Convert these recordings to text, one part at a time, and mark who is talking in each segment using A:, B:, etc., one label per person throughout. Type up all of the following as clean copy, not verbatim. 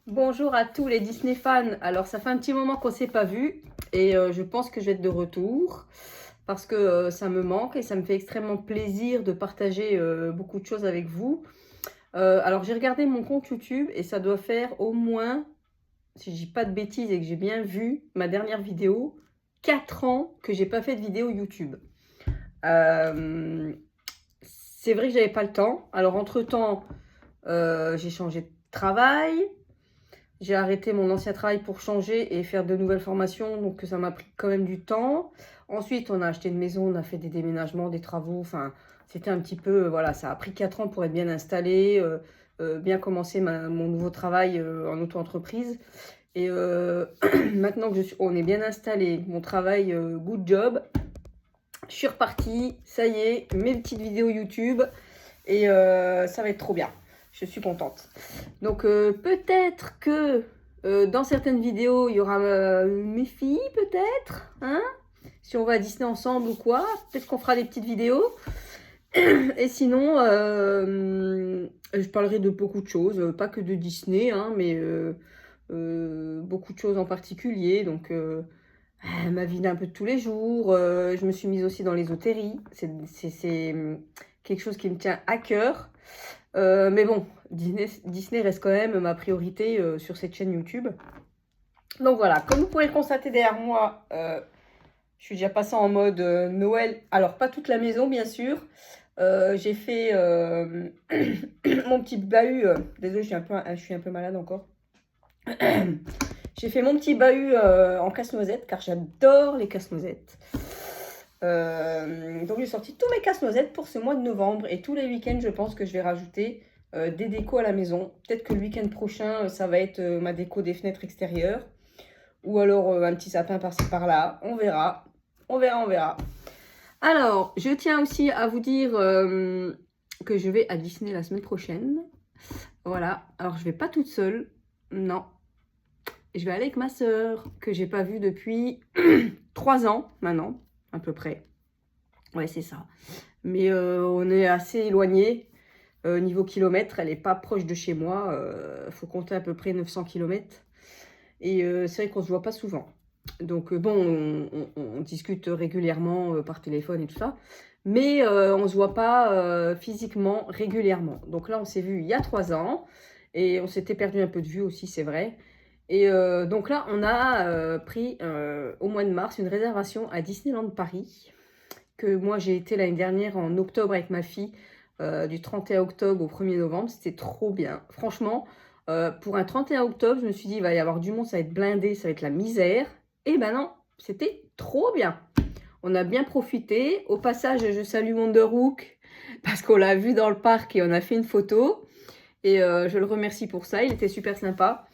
A: Bonjour à tous les Disney fans. Alors ça fait un petit moment qu'on ne s'est pas vu et je pense que je vais être de retour parce que ça me manque et ça me fait extrêmement plaisir de partager beaucoup de choses avec vous. Alors j'ai regardé mon compte YouTube et ça doit faire au moins, si je dis pas de bêtises et que j'ai bien vu ma dernière vidéo, 4 ans que j'ai pas fait de vidéo YouTube. C'est vrai que j'avais pas le temps. Alors entre-temps, j'ai changé de travail. J'ai arrêté mon ancien travail pour changer et faire de nouvelles formations, donc ça m'a pris quand même du temps. Ensuite, on a acheté une maison, on a fait des déménagements, des travaux, enfin, c'était un petit peu, voilà, ça a pris 4 ans pour être bien installé, bien commencer mon nouveau travail en auto-entreprise. Et maintenant que on est bien installé, mon travail, good job, je suis repartie, ça y est, mes petites vidéos YouTube, et ça va être trop bien. Je suis contente. Donc peut-être que dans certaines vidéos, il y aura mes filles, peut-être. Hein, si on va à Disney ensemble ou quoi. Peut-être qu'on fera des petites vidéos. Et sinon, je parlerai de beaucoup de choses. Pas que de Disney, hein, mais beaucoup de choses en particulier. Donc ma vie d'un peu de tous les jours. Je me suis mise aussi dans l'ésotérie. C'est quelque chose qui me tient à cœur. Mais bon, Disney reste quand même ma priorité sur cette chaîne YouTube. Donc voilà, comme vous pouvez le constater derrière moi, je suis déjà passée en mode Noël. Alors, pas toute la maison, bien sûr. J'ai fait mon petit bahut. Désolée, je suis un peu malade encore. J'ai fait mon petit bahut en casse-noisette, car j'adore les casse-noisettes. Donc j'ai sorti tous mes casse-noisettes pour ce mois de novembre. Et tous les week-ends, je pense que je vais rajouter des décos à la maison. Peut-être que le week-end prochain, ça va être ma déco des fenêtres extérieures. Ou alors un petit sapin par-ci par-là. On verra. On verra, on verra. Alors, je tiens aussi à vous dire que je vais à Disney la semaine prochaine. Voilà. Alors, je vais pas toute seule. Non. Je vais aller avec ma sœur, que j'ai pas vue depuis 3 ans maintenant, à peu près. Ouais, c'est ça. Mais on est assez éloignés. Niveau kilomètres, elle n'est pas proche de chez moi. Faut compter à peu près 900 kilomètres. Et c'est vrai qu'on se voit pas souvent. Donc bon, on discute régulièrement par téléphone et tout ça. Mais on se voit pas physiquement régulièrement. Donc là, on s'est vu il y a 3 ans. Et on s'était perdu un peu de vue aussi, c'est vrai. Et donc là, on a pris au mois de mars une réservation à Disneyland Paris. Que moi, j'ai été l'année dernière en octobre avec ma fille. Du 31 octobre au 1er novembre. C'était trop bien. Franchement, pour un 31 octobre, je me suis dit, il va y avoir du monde, ça va être blindé, ça va être la misère. Et ben non, c'était trop bien. On a bien profité. Au passage, je salue Wonderhook parce qu'on l'a vu dans le parc et on a fait une photo. Et je le remercie pour ça, il était super sympa.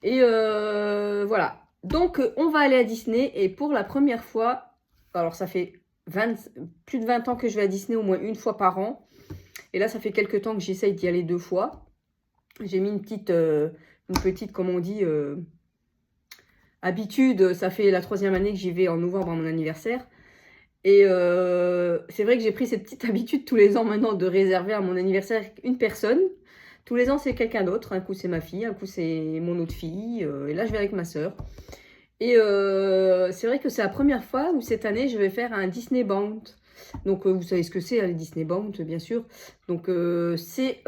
A: Et voilà. Donc, on va aller à Disney. Et pour la première fois, alors ça fait plus de 20 ans que je vais à Disney, au moins une fois par an. Et là, ça fait quelques temps que j'essaye d'y aller 2 fois. J'ai mis une petite, comme on dit, habitude. Ça fait la 3e année que j'y vais en novembre à mon anniversaire. Et c'est vrai que j'ai pris cette petite habitude tous les ans maintenant de réserver à mon anniversaire une personne. Tous les ans, c'est quelqu'un d'autre. Un coup, c'est ma fille, un coup, c'est mon autre fille. Et là, je vais avec ma sœur. Et c'est vrai que c'est la première fois où cette année, je vais faire un Disney Bound. Donc, vous savez ce que c'est, hein, les Disney Bound, bien sûr. Donc, c'est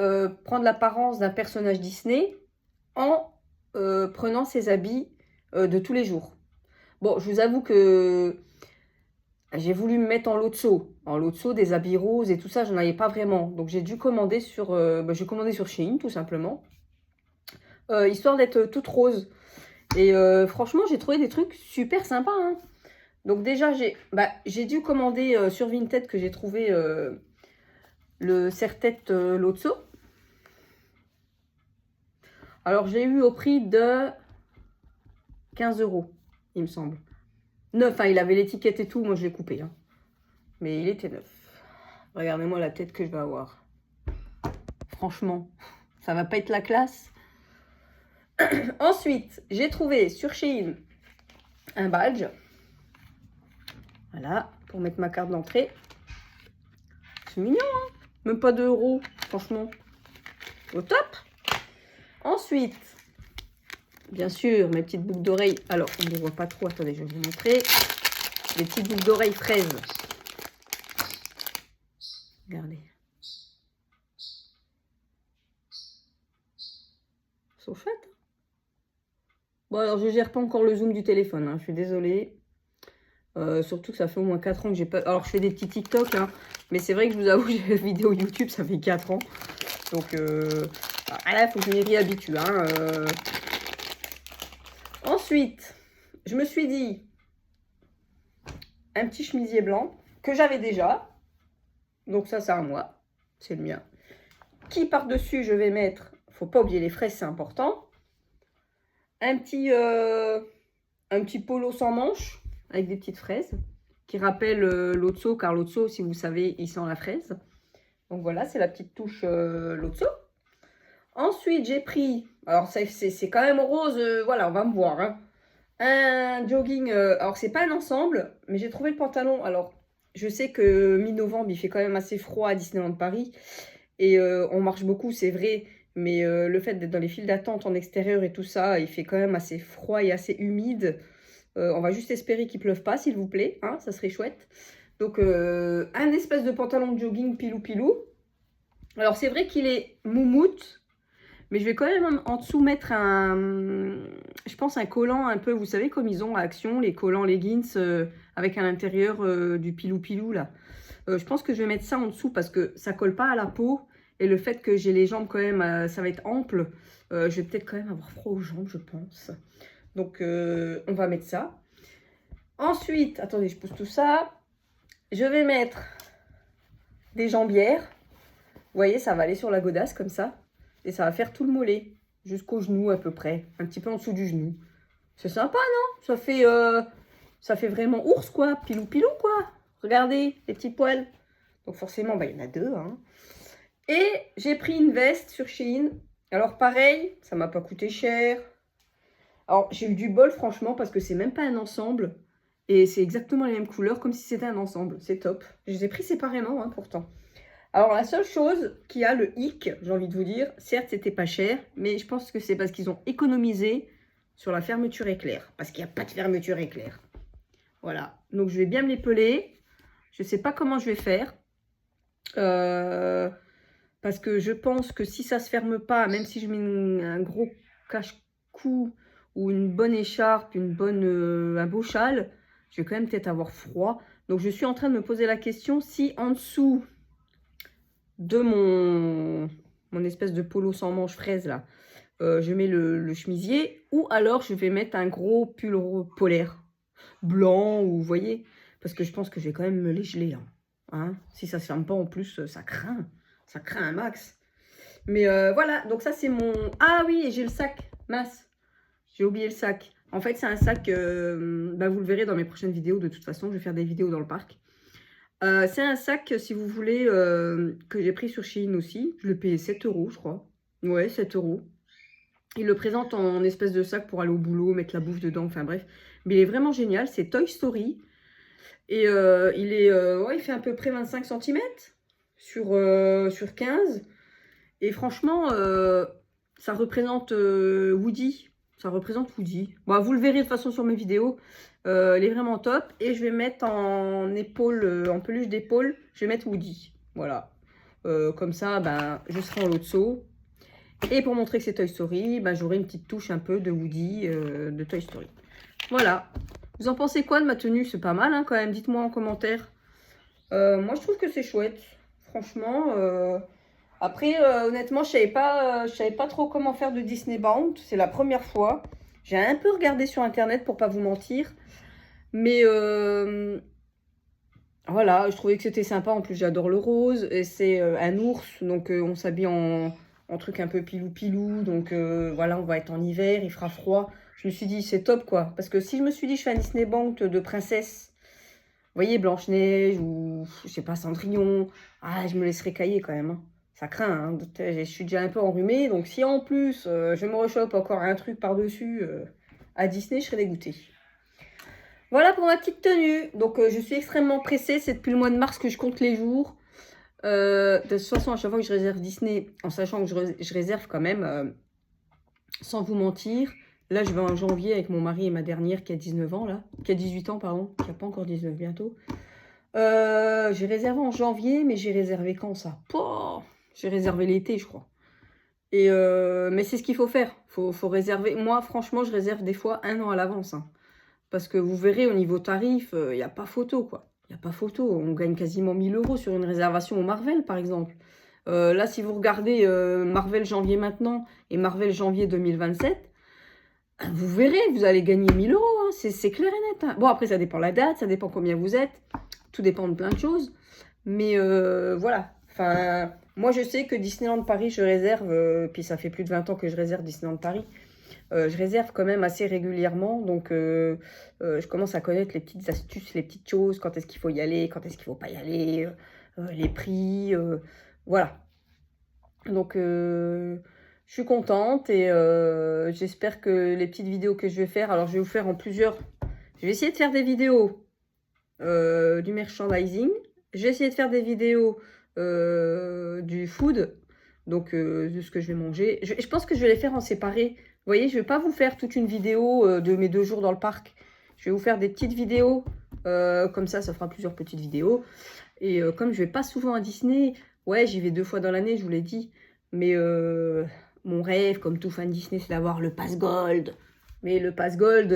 A: prendre l'apparence d'un personnage Disney en prenant ses habits de tous les jours. Bon, je vous avoue que j'ai voulu me mettre en lot de seau. En lot de seau, des habits roses et tout ça, j'en avais pas vraiment. Donc, j'ai dû commander j'ai commandé sur Shein, tout simplement. Histoire d'être toute rose. Et franchement, j'ai trouvé des trucs super sympas, hein. Donc déjà, j'ai dû commander sur Vinted que j'ai trouvé le serre-tête Lotso. Alors, j'ai eu au prix de 15 €, il me semble. Neuf, enfin, il avait l'étiquette et tout, moi je l'ai coupé, hein. Mais il était neuf. Regardez-moi la tête que je vais avoir. Franchement, ça va pas être la classe. Ensuite, j'ai trouvé sur Shein un badge. Voilà, pour mettre ma carte d'entrée. C'est mignon, hein. Même pas 2 €, franchement. Au top. Ensuite, bien sûr, mes petites boucles d'oreilles. Alors, on ne les voit pas trop. Attendez, je vais vous montrer. Les petites boucles d'oreilles fraises. Regardez. Elles sont chouettes. Bon, alors, je gère pas encore le zoom du téléphone. Hein, je suis désolée. Surtout que ça fait au moins 4 ans que j'ai pas... Alors, je fais des petits TikTok. Hein, mais c'est vrai que je vous avoue, j'ai la vidéo YouTube, ça fait 4 ans. Donc, voilà, il faut que je m'y réhabitue. Hein, Ensuite, je me suis dit un petit chemisier blanc que j'avais déjà. Donc ça, c'est à moi. C'est le mien. Qui par-dessus, je vais mettre, faut pas oublier les fraises, c'est important. Un petit polo sans manches avec des petites fraises qui rappelle l'Otso, car l'Otso, si vous savez, il sent la fraise. Donc voilà, c'est la petite touche l'Otso. Ensuite, j'ai pris, alors c'est quand même rose, voilà, on va me voir. Hein. Un jogging, alors c'est pas un ensemble, mais j'ai trouvé le pantalon. Alors, je sais que mi-novembre, il fait quand même assez froid à Disneyland Paris. Et on marche beaucoup, c'est vrai. Mais le fait d'être dans les files d'attente en extérieur et tout ça, il fait quand même assez froid et assez humide. On va juste espérer qu'il pleuve pas, s'il vous plaît. Hein, ça serait chouette. Donc, un espèce de pantalon de jogging pilou-pilou. Alors, c'est vrai qu'il est moumoute. Mais je vais quand même en dessous mettre je pense un collant un peu, vous savez comme ils ont à Action, les collants leggings avec à l'intérieur du pilou-pilou là. Je pense que je vais mettre ça en dessous parce que ça colle pas à la peau. Et le fait que j'ai les jambes quand même, ça va être ample. Je vais peut-être quand même avoir froid aux jambes, je pense. Donc on va mettre ça. Ensuite, attendez, je pousse tout ça. Je vais mettre des jambières. Vous voyez, ça va aller sur la godasse comme ça. Et ça va faire tout le mollet, jusqu'au genou à peu près, un petit peu en dessous du genou. C'est sympa, non? Ça fait vraiment ours, quoi, pilou-pilou, quoi. Regardez, les petits poils. Donc forcément, bah, il y en a deux. Hein. Et j'ai pris une veste sur Shein. Alors pareil, ça m'a pas coûté cher. Alors j'ai eu du bol, franchement, parce que c'est même pas un ensemble. Et c'est exactement les mêmes couleurs, comme si c'était un ensemble. C'est top. Je les ai pris séparément, hein, pourtant. Alors, la seule chose qui a le hic, j'ai envie de vous dire, certes, c'était pas cher, mais je pense que c'est parce qu'ils ont économisé sur la fermeture éclair. Parce qu'il n'y a pas de fermeture éclair. Voilà. Donc, je vais bien me les peler. Je ne sais pas comment je vais faire. Parce que je pense que si ça ne se ferme pas, même si je mets un gros cache-cou ou une bonne écharpe, un beau châle, je vais quand même peut-être avoir froid. Donc, je suis en train de me poser la question si en dessous de mon espèce de polo sans manches fraise là, je mets le chemisier ou alors je vais mettre un gros pull polaire blanc ou vous voyez, parce que je pense que je vais quand même me les geler. Hein. Si ça se ferme pas en plus, ça craint un max. Mais voilà, donc ça c'est mon... Ah oui, j'ai le sac, mince, j'ai oublié le sac. En fait c'est un sac, bah, vous le verrez dans mes prochaines vidéos, de toute façon je vais faire des vidéos dans le parc. C'est un sac, si vous voulez, que j'ai pris sur Shein aussi. Je le payais 7 € je crois. Ouais, 7 €. Il le présente en espèce de sac pour aller au boulot, mettre la bouffe dedans, enfin bref. Mais il est vraiment génial, c'est Toy Story. Et ouais, il fait à peu près 25 cm sur 15. Et franchement, ça représente Woody. Ça représente Woody. Bon, vous le verrez de toute façon sur mes vidéos. Elle est vraiment top. Et je vais mettre en épaule, en peluche d'épaule, je vais mettre Woody. Voilà. Comme ça, ben, je serai en Lotso. Et pour montrer que c'est Toy Story, ben, j'aurai une petite touche un peu de Woody de Toy Story. Voilà. Vous en pensez quoi de ma tenue? C'est pas mal hein, quand même. Dites-moi en commentaire. Moi, je trouve que c'est chouette. Franchement. Après, honnêtement, je savais pas trop comment faire de Disney Bound. C'est la première fois. J'ai un peu regardé sur Internet pour pas vous mentir. Mais voilà, je trouvais que c'était sympa. En plus, j'adore le rose. Et c'est un ours. Donc, on s'habille en truc un peu pilou-pilou. Donc, voilà, on va être en hiver. Il fera froid. Je me suis dit, c'est top, quoi. Parce que si je me suis dit, je fais un Disney Bound de princesse. Vous voyez, Blanche-Neige ou, je sais pas, Cendrillon. Ah, je me laisserais cailler quand même. Hein. Ça craint, hein. Je suis déjà un peu enrhumée. Donc, si en plus, je me rechoppe encore un truc par-dessus à Disney, je serais dégoûtée. Voilà pour ma petite tenue. Donc, je suis extrêmement pressée. C'est depuis le mois de mars que je compte les jours. De toute façon, à chaque fois que je réserve Disney, en sachant que je réserve quand même, sans vous mentir, Là, je vais en janvier avec mon mari et ma dernière qui a 19 ans, là. Qui a 18 ans, pardon. Qui n'a pas encore 19 bientôt. J'ai réservé en janvier, mais j'ai réservé quand ça? Pouah, j'ai réservé l'été, je crois. Et mais c'est ce qu'il faut faire. Faut réserver. Moi, franchement, je réserve des fois 1 an à l'avance. Hein. Parce que vous verrez, au niveau tarif, il n'y a pas photo, quoi. Il n'y a pas photo. On gagne quasiment 1000 € sur une réservation au Marvel, par exemple. Là, si vous regardez Marvel janvier maintenant et Marvel janvier 2027, vous verrez, vous allez gagner 1000 €. Hein. C'est clair et net. Hein. Bon, après, ça dépend de la date, ça dépend combien vous êtes. Tout dépend de plein de choses. Mais voilà. Enfin, moi, je sais que Disneyland Paris, je réserve. Puis ça fait plus de 20 ans que je réserve Disneyland Paris. Je réserve quand même assez régulièrement. Donc, je commence à connaître les petites astuces, les petites choses. Quand est-ce qu'il faut y aller, quand est-ce qu'il ne faut pas y aller. Les prix. Voilà. Donc, je suis contente et j'espère que les petites vidéos que je vais faire, alors je vais vous faire en plusieurs, je vais essayer de faire des vidéos du merchandising, je vais essayer de faire des vidéos du food, donc de ce que je vais manger. Je pense que je vais les faire en séparé. Vous voyez, je ne vais pas vous faire toute une vidéo de mes 2 jours dans le parc. Je vais vous faire des petites vidéos, comme ça fera plusieurs petites vidéos. Et comme je vais pas souvent à Disney, ouais, j'y vais 2 fois dans l'année, je vous l'ai dit. Mais mon rêve, comme tout fan Disney, c'est d'avoir le Pass Gold. Mais le Pass Gold,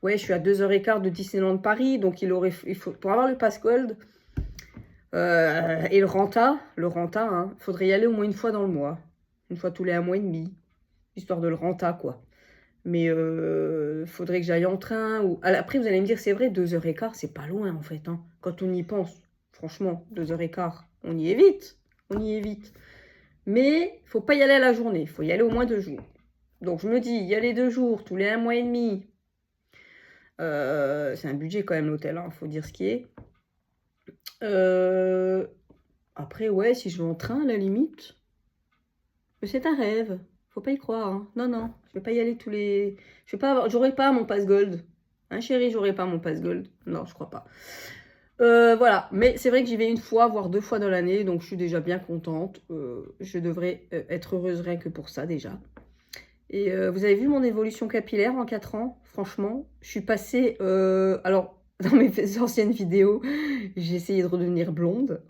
A: ouais, je suis à 2h15 de Disneyland Paris. Donc il faut, pour avoir le Pass Gold et le Renta, hein, il faudrait y aller au moins 1 fois dans le mois. 1 fois tous les 1 mois et demi. Histoire de le Renta, quoi. Mais faudrait que j'aille en train. Ou... Après, vous allez me dire, c'est vrai, 2h15, c'est pas loin, en fait. Hein, quand on y pense. Franchement, 2h15, on y est vite. On y est vite. Mais il faut pas y aller à la journée. Il faut y aller au moins 2 jours. Donc, je me dis, y aller 2 jours, tous les 1 mois et demi. C'est un budget quand même, l'hôtel. Hein, faut dire ce qui est. Après, ouais, si je vais en train, à la limite. C'est un rêve. Faut pas y croire. Hein. Non, non. Je vais pas y aller tous les... Je vais pas avoir... J'aurai pas mon Pass Gold. Hein, chérie, j'aurai pas mon Pass Gold. Non, je crois pas. Voilà, mais c'est vrai que j'y vais 1 fois, voire 2 fois dans l'année, donc je suis déjà bien contente. Je devrais être heureuse rien que pour ça déjà. Et vous avez vu mon évolution capillaire en 4 ans? Franchement, je suis passée... alors, dans mes anciennes vidéos, j'ai essayé de redevenir blonde.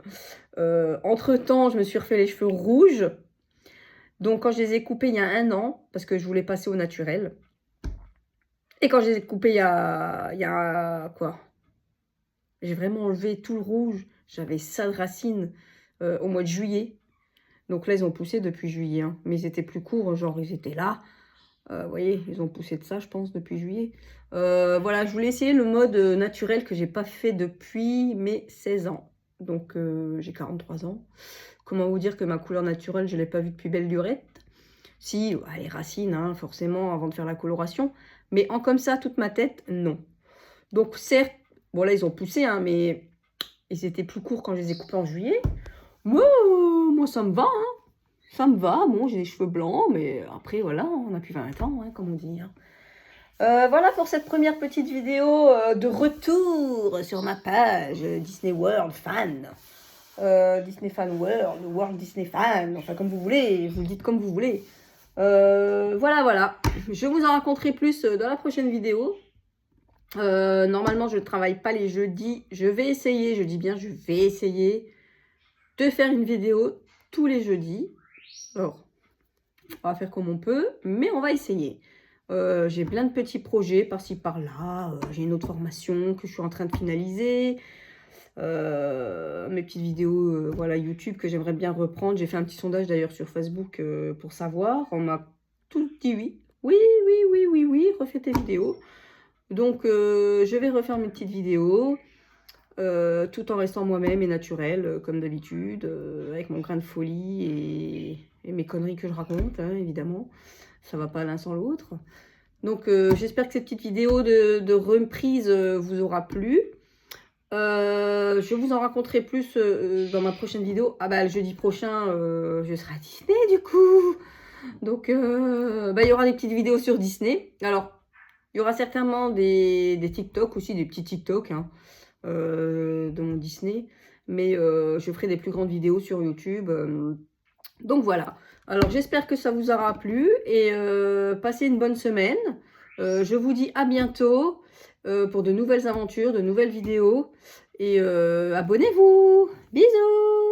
A: Entre-temps, je me suis refait les cheveux rouges. Donc, quand je les ai coupés il y a 1 an, parce que je voulais passer au naturel. Et quand je les ai coupés il y a quoi? J'ai vraiment enlevé tout le rouge. J'avais ça de racines au mois de juillet. Donc là, ils ont poussé depuis juillet. Hein. Mais ils étaient plus courts, genre ils étaient là. Vous voyez, ils ont poussé de ça, je pense, depuis juillet. Voilà, je voulais essayer le mode naturel que j'ai pas fait depuis mes 16 ans. Donc j'ai 43 ans. Comment vous dire que ma couleur naturelle, je ne l'ai pas vue depuis belle lurette? Si, les racines, hein, forcément, avant de faire la coloration. Mais en comme ça, toute ma tête, non. Donc certes, bon là ils ont poussé, hein, mais ils étaient plus courts quand je les ai coupés en juillet. Moi ça me va, hein. Ça me va, bon j'ai les cheveux blancs, mais après voilà, on n'a plus 20 ans, hein, comme on dit. Hein. Voilà pour cette première petite vidéo de retour sur ma page Disney World Fan. Disney Fan World, World Disney Fan, enfin comme vous voulez, vous le dites comme vous voulez. Voilà. Je vous en raconterai plus dans la prochaine vidéo. Normalement, je ne travaille pas les jeudis. Je vais essayer, je dis bien, je vais essayer de faire une vidéo tous les jeudis. Alors, on va faire comme on peut, mais on va essayer. J'ai plein de petits projets par-ci, par-là. J'ai une autre formation que je suis en train de finaliser. Mes petites vidéos voilà, YouTube que j'aimerais bien reprendre. J'ai fait un petit sondage d'ailleurs sur Facebook pour savoir. On m'a tout dit oui. Oui, refais tes vidéos. Donc, je vais refaire mes petites vidéos, tout en restant moi-même et naturelle, comme d'habitude, avec mon grain de folie et mes conneries que je raconte, hein, évidemment. Ça va pas l'un sans l'autre. Donc, j'espère que cette petite vidéo de reprise vous aura plu. Je vous en raconterai plus dans ma prochaine vidéo. Ah bah, le jeudi prochain, je serai à Disney, du coup. Donc, il y aura des petites vidéos sur Disney. Alors, il y aura certainement des TikTok aussi, des petits TikTok hein, de mon Disney. Mais je ferai des plus grandes vidéos sur YouTube Donc voilà. Alors j'espère que ça vous aura plu et passez une bonne semaine. Je vous dis à bientôt pour de nouvelles aventures, de nouvelles vidéos. Et abonnez-vous. Bisous!